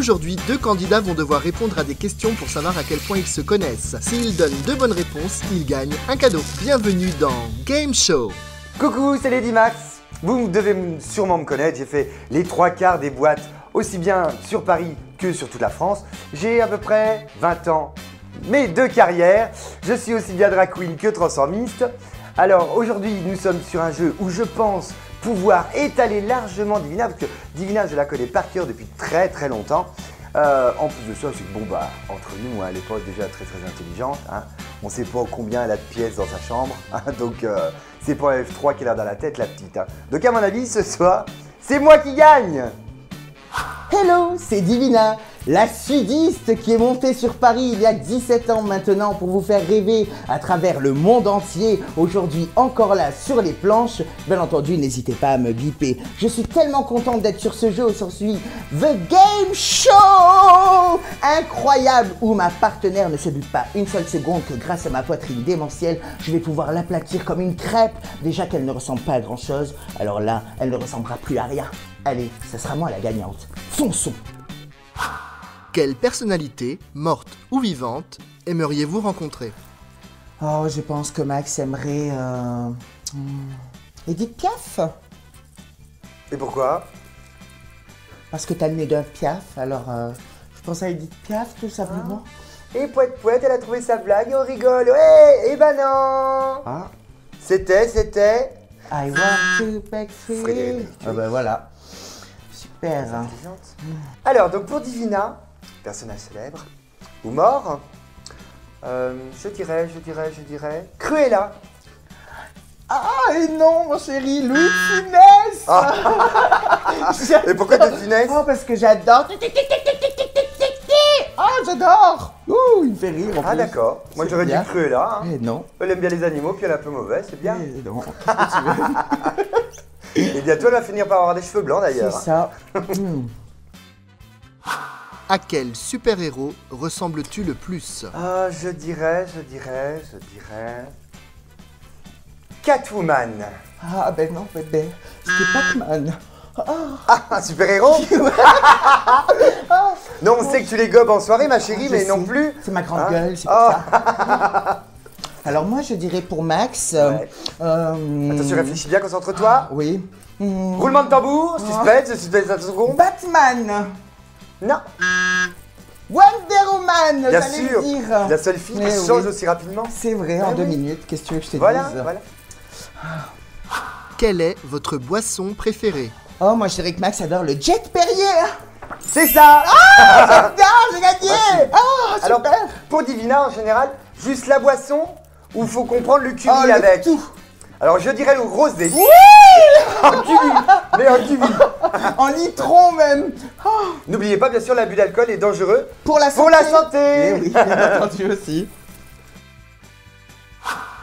Aujourd'hui, 2 candidats vont devoir répondre à des questions pour savoir à quel point ils se connaissent. S'ils donnent 2 bonnes réponses, ils gagnent un cadeau. Bienvenue dans Game Show. Coucou, c'est Lady Max. Vous devez sûrement me connaître, j'ai fait les 3/4 des boîtes aussi bien sur Paris que sur toute la France. J'ai à peu près 20 ans, mais de carrière. Je suis aussi bien drag queen que transformiste. Alors aujourd'hui, nous sommes sur un jeu où je pense pouvoir étaler largement Divina, parce que Divina, je la connais par cœur depuis très longtemps. En plus de ça, c'est que bon bah, entre nous, elle est pas déjà très intelligente. Hein. On sait pas combien elle a de pièces dans sa chambre, hein, donc c'est pas un F3 qu'elle a dans la tête, la petite. Hein. Donc à mon avis, ce soir, c'est moi qui gagne. Hello, c'est Divina, la sudiste qui est montée sur Paris il y a 17 ans maintenant pour vous faire rêver à travers le monde entier. Aujourd'hui encore là sur les planches. Bien entendu, n'hésitez pas à me biper. Je suis tellement contente d'être sur ce jeu aujourd'hui. The Game Show incroyable, où ma partenaire ne se doute pas une seule seconde que grâce à ma poitrine démentielle, je vais pouvoir l'aplatir comme une crêpe. Déjà qu'elle ne ressemble pas à grand chose, alors là, elle ne ressemblera plus à rien. Allez, ce sera moi la gagnante. Fonçons! Quelle personnalité, morte ou vivante, aimeriez-vous rencontrer? Oh, je pense que Max aimerait... Edith Piaf. Et pourquoi? Parce que t'as le nez d'un Piaf, alors je pense à Edith Piaf tout simplement. Et Pouette, elle a trouvé sa blague et on rigole. Ouais, eh ben non. Ah. C'était... I want to break free. Frédéric. Ah ben voilà. Super. Hein. Alors, donc pour Divina, personnage célèbre ou mort, je dirais Cruella. Ah et non mon chéri, Louis de Funès. Ah. Et pourquoi de Funès? Oh parce que j'adore. Oh j'adore. Ouh, il me fait rire en plus. Ah d'accord, moi j'aurais dit Cruella. Hein. Eh non. Elle aime bien les animaux, puis elle est un peu mauvaise, c'est bien. Eh non, qu'est-ce que tu veux? Et bientôt elle va finir par avoir des cheveux blancs d'ailleurs. C'est ça. À quel super-héros ressembles-tu le plus? Ah, je dirais... Catwoman. Ah ben non, bébé, c'était Pac-Man. Ah, un super-héros. Non, on sait que tu les gobes en soirée, ma chérie, mais non plus. C'est ma grande gueule, c'est pour ça. Alors moi, je dirais pour Max... Ouais. Attention, réfléchis bien, concentre-toi. Oui. Roulement de tambour, suspense, un second. Batman. Non, Wonder Woman, bien j'allais sûr. le dire. La seule fille qui Mais change oui. aussi rapidement. C'est vrai, en Mais 2 oui. minutes. Qu'est-ce que tu veux que je te Voilà. dise? Quelle est votre boisson préférée? Oh, moi, je dirais que Max adore le Jet Perrier. C'est ça. J'adore, j'ai gagné. Ah, super. Alors, pour Divina, en général, juste la boisson ou faut comprendre le curry le avec tout. Alors, je dirais le rosé. Oui. En kiwi. Mais en kiwi. En litron même. Oh, N'oubliez pas, bien sûr, l'abus d'alcool est dangereux. pour la santé. Pour la santé. Eh oui, bien entendu aussi.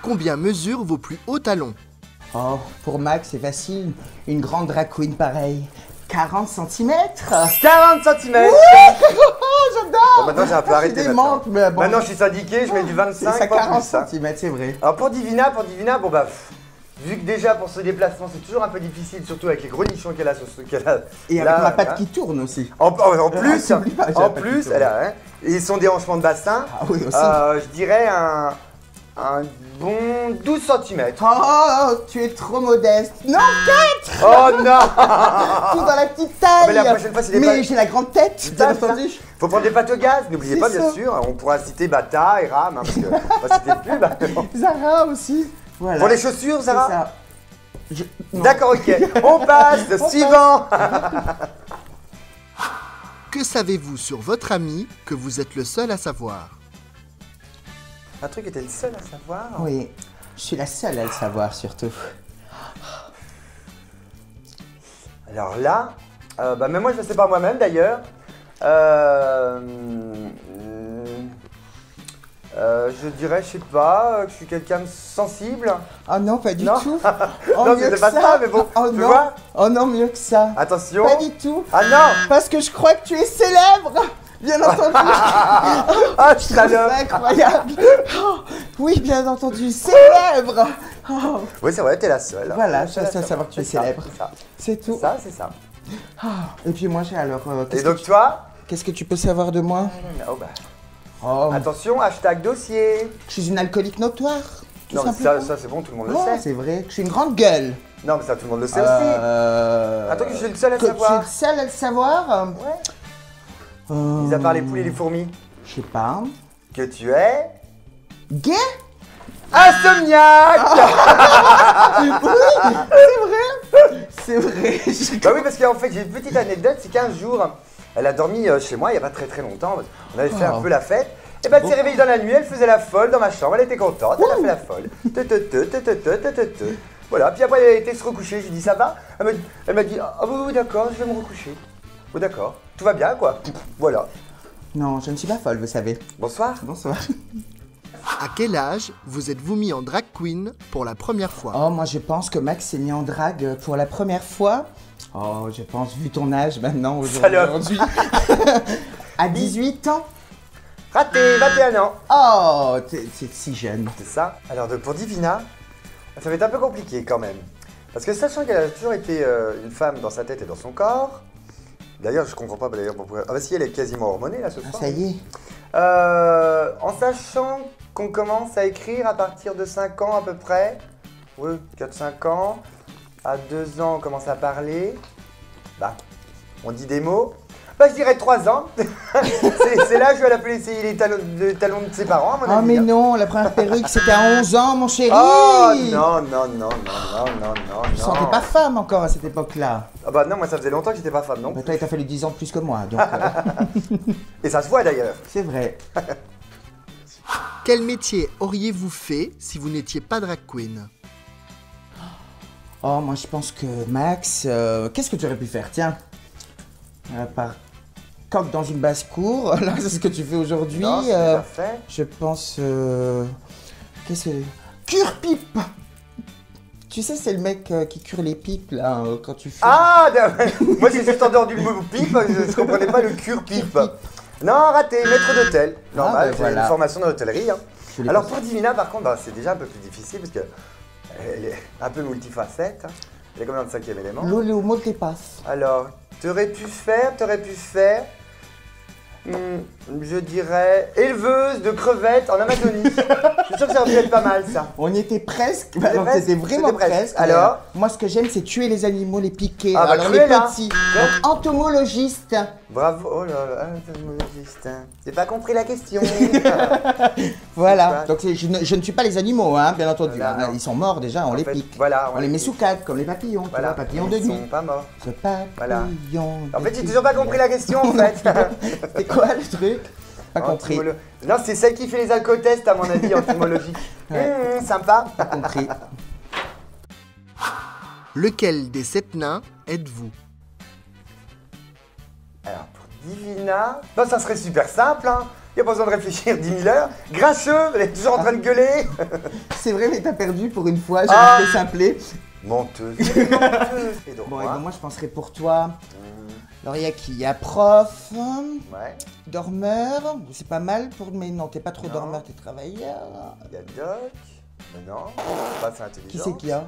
Combien mesurent vos plus hauts talons? Oh, pour Max, c'est facile. Une grande drag queen pareille. 40 cm. 40 cm. Oh, j'adore. Bon, maintenant, j'ai un peu arrêté. Maintenant. Mais bon, Maintenant, je suis syndiqué, je mets du c'est 25, ça, pas 40 plus. Hein. cm, c'est vrai. Alors, pour Divina, bon bah, vu que déjà, pour ce déplacement, c'est toujours un peu difficile, surtout avec les gros nichons qu'elle a. Et avec ma patte qui tourne aussi. En plus, t'oublies pas, j'ai la patte qui tourne. elle a, hein, et ils sont des hanchements de bassin. Ah oui, aussi. Je dirais un bon 12 cm. Oh, tu es trop modeste. Non, 4. Oh non. Tout dans la petite taille. Mais la prochaine fois, c'est des Mais pâtes. j'ai la grande tête, bien entendu. Faut prendre des pâtes au gaz, n'oubliez C'est pas, bien ça. sûr. On pourra citer Bata et Ram, hein, parce que on va citer plus. Bah, non. Zara aussi. Voilà. Pour les chaussures, c'est Zara. ça. Non. D'accord, ok. On passe, suivant. Que savez-vous sur votre ami que vous êtes le seul à savoir? Un truc était le seul à savoir. Oui, je suis la seule à le savoir surtout. Alors là, bah même moi je ne sais pas moi-même d'ailleurs. Je dirais, je sais pas, que je suis quelqu'un de sensible. Oh non, pas du Non. tout. Oh, Non, mieux c'est que pas ça, mais bon, Oh tu non. vois. Oh non, mieux que ça. Attention. Pas du tout. Ah non. Parce que je crois que tu es célèbre. Bien entendu. Ah, C'est salope. incroyable. Oh, oui, bien entendu, célèbre. Oh, Oui, c'est vrai, t'es la seule. voilà, T'es je la sais seule. savoir que tu es C'est ça, célèbre. c'est ça. C'est tout. Ça, c'est ça. Et puis moi, j'ai alors... Et donc toi, Qu'est-ce que tu peux savoir de moi? Oh bah. Oh, Attention, hashtag dossier. je suis une alcoolique notoire. Tout Non, mais simplement. ça c'est bon, tout le monde le Oh, sait. c'est vrai. Je suis une grande gueule. Non, mais ça, tout le monde le sait aussi. Attends, que je suis le seul à que savoir. Tu es le seul à le savoir. Ouais. Mis à part les poules et les fourmis. Je sais pas. Que tu es... Gay? Insomniaque. C'est vrai. Bah oui, parce qu'en fait, j'ai une petite anecdote, c'est qu'un jour, elle a dormi chez moi il n'y a pas très longtemps. On avait fait un peu la fête. Et bah, elle s'est réveillée dans la nuit, elle faisait la folle dans ma chambre, elle était contente, elle a fait la folle. Voilà, puis après, elle a été se recoucher, je lui ai dit, ça va? Elle m'a dit, ah oui, d'accord, je vais me recoucher. Oh, d'accord, tout va bien, quoi. Voilà. Non, je ne suis pas folle, vous savez. Bonsoir. Bonsoir. À quel âge vous êtes-vous mis en drag queen pour la première fois? Oh, moi je pense que Max s'est mis en drague pour la première fois. Oh, je pense, vu ton âge maintenant, aujourd'hui. À 18 ans. Raté, 21 ans. Oh, c'est si jeune. C'est ça. Alors, pour Divina, ça va être un peu compliqué quand même. Parce que sachant qu'elle a toujours été une femme dans sa tête et dans son corps, d'ailleurs, je comprends pas d'ailleurs pourquoi. Ah bah si, elle est quasiment hormonée là ce soir. Ça y est. En sachant qu'on commence à écrire à partir de 5 ans à peu près, oui, 4-5 ans, à 2 ans on commence à parler, bah, on dit des mots, bah je dirais 3 ans, c'est là que je vais l'appeler essayer les talons de ses parents à mon avis. Oh mais non, la première perruque c'était à 11 ans mon chéri. Oh non. Je sentais pas femme encore à cette époque-là. Ah bah non, moi ça faisait longtemps que j'étais pas femme, non. Bah, toi il t'a fallu 10 ans de plus que moi, donc Et ça se voit d'ailleurs. c'est vrai. Quel métier auriez-vous fait si vous n'étiez pas drag queen? Oh, moi je pense que Max, qu'est-ce que tu aurais pu faire? Tiens, à part coq dans une basse-cour, là c'est ce que tu fais aujourd'hui. Non, c'est déjà fait. Je pense, qu'est-ce que... Cure-pipe. Tu sais, c'est le mec qui cure les pipes, là, quand tu fumes. Ah, moi j'ai juste entendu le mot pipe, je ne comprenais pas le cure-pipe. Non, raté, maître d'hôtel. Normal, Ah, ben j'ai voilà. une formation dans l'hôtellerie. Hein. Je l'ai Alors pas- pour Divina, par contre, bah, c'est déjà un peu plus difficile parce qu'elle est un peu multifacette. Hein. Elle est comme dans le 5e élément. Le mot te passe. Alors, t'aurais pu faire, je dirais, éleveuse de crevettes en Amazonie. Je suis sûr que ça aurait pu être pas mal ça. On y était presque, était alors presque, c'était vraiment c'était presque. presque. Alors moi ce que j'aime c'est tuer les animaux, les piquer, Ah, bah, alors les cruella. petits. Donc entomologiste. Bravo, oh là là, entomologiste. J'ai pas compris la question. Voilà, C'est donc je ne tue pas les animaux, hein, bien entendu. Là, hein. non. Ils sont morts déjà, on En les fait, pique. voilà, on les met sous cadre, comme les papillons, Voilà, tu vois, papillons de ils nuit. sont pas morts. Ce papillon Voilà. En de fait, j'ai nuit. toujours pas compris la question en fait. C'est quoi le truc? Pas compris. Non, c'est celle qui fait les alcotests à mon avis, entomologique. Ouais. Sympa. Pas compris. Lequel des 7 nains êtes-vous? Alors, pour Divina, non, ça serait super simple, hein. Il n'y a pas besoin de réfléchir 10 000 heures. Grincheux, elle est toujours en train de gueuler. C'est vrai, mais t'as perdu pour une fois, j'ai Ah. fait simpler. Menteuse. Menteuse. Et donc, Bon, et moi, ben, moi je penserais pour toi. Alors il y a qui? Il y a prof, ouais, dormeur, c'est pas mal pour... Mais non, t'es pas trop Non. dormeur, t'es travailleur. il y a Doc. Mais non, pas c'est intelligent. Qui c'est qu'il y a?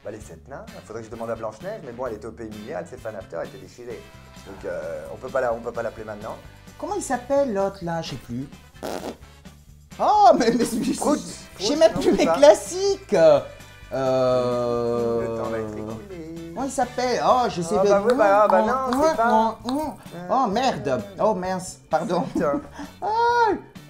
Bah, les 7 nains. Il faudrait que je demande à Blanche-Neige, mais bon, elle était au pays minière, elle s'est fan after, elle était déchirée. Donc, on peut pas l'appeler maintenant. Comment il s'appelle l'autre là? Je sais plus. Oh, mais Prout, je sais Prout, même non, plus c'est mes pas. classiques. Le temps va être écoulé. Comment il s'appelle? Oh, je sais Ah, bah oui, bah non, c'est pas. Oh merde. Oh mince, pardon. Putain,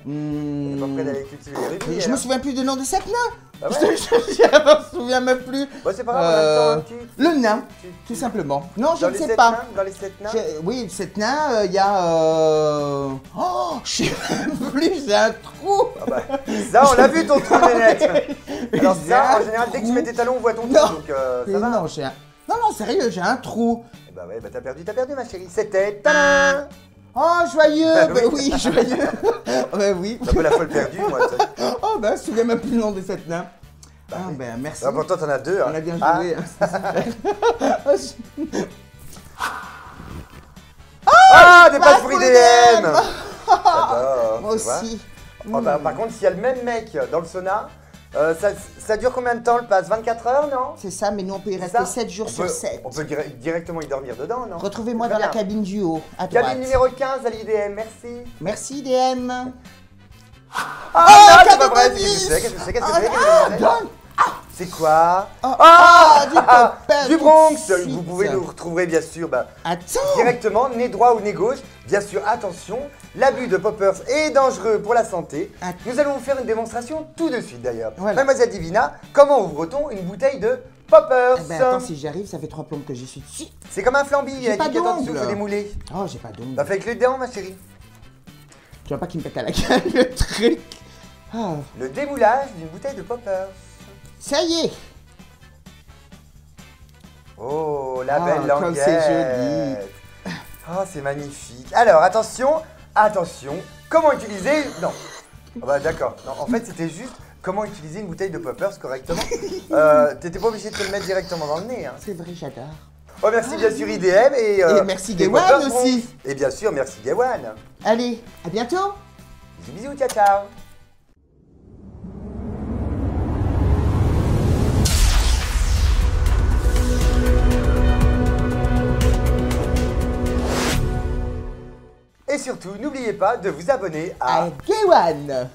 Hmm. t'es pas prêt d'aller cultiver les rubis. Je me souviens plus du nom de cette nain. Ah ouais. Je me souviens même plus. Bah, c'est pas grave, en même temps, Le nain, tu- tout simplement. Non, je Dans ne les sais 7 pas. nains, dans les 7 nains. Oui, cette nain, il y a... Oh, je sais même plus, j'ai un trou. Ah bah, ça, on l'a vu ton trou, Nénette. Alors J'ai ça, un en général, dès que tu trou. mets tes talons, on voit ton trou, Non. donc ça va. Non, j'ai un... Non, sérieux, j'ai un trou. Eh bah ouais, bah t'as perdu ma chérie. C'était tadam. Oh, joyeux. Ah Ben oui. oui, joyeux. Ben oui. C'est un peu la folle perdue, moi. tu sais. Oh, ben, je me souviens même plus le nom de cette nain. Ah, ben, merci. Ah, pourtant, t'en as 2. Hein. On a bien Ah, joué. Ah, des Ma passes pour foule IDM. DM. J'adore, Moi tu vois. aussi. Oh, bah, par contre, s'il y a le même mec dans le sauna, Ça dure combien de temps le pass? 24 heures, non? C'est ça, mais nous on peut y C'est rester ça 7 jours sur 7. On peut directement y dormir dedans, non? Retrouvez-moi Très dans la bien. cabine du haut, à droite. Cabine numéro 15 à l'IDM, merci. Merci IDM. Ah Oh, non, c'est cadeau pas vrai, bonus. qu'est-ce que c'est? Qu'est-ce que c'est? Qu'est-ce que Oh, c'est? ah, donne. C'est quoi? Du Popper Du Bronx. tout de suite. Vous pouvez nous retrouver bien sûr Attends. directement, nez droit ou nez gauche. Bien sûr, attention, l'abus de poppers est dangereux pour la santé. Attends. Nous allons vous faire une démonstration tout de suite d'ailleurs. Voilà. Mademoiselle Divina, comment ouvre-t-on une bouteille de poppers? Eh ben attends, si j'y arrive, ça fait 3 plombes que j'y suis dessus. C'est comme un flambi, il y a J'ai pas étiquette en dessous, d'ongle. faut démouler. Oh, j'ai pas d'ongle. Bah fais avec le dent, ma chérie. Tu vois pas qu'il me pète à la gueule le truc. Ah, Le démoulage d'une bouteille de poppers. ça y est. Oh, la Ah, belle comme languette. c'est joli. Oh, c'est magnifique. Alors, attention, attention. Comment utiliser... Non. Ah bah d'accord. Non, en fait, c'était juste comment utiliser une bouteille de poppers correctement. T'étais pas obligé de te le mettre directement dans le nez. Hein. C'est vrai, j'adore. Oh, merci bien sûr IDM et merci les Gaywan poppers aussi. Bronx. Et bien sûr, merci Gaywan. Allez, à bientôt. Bisous, bisous, ciao, ciao. Et surtout, n'oubliez pas de vous abonner à... À Gaywan.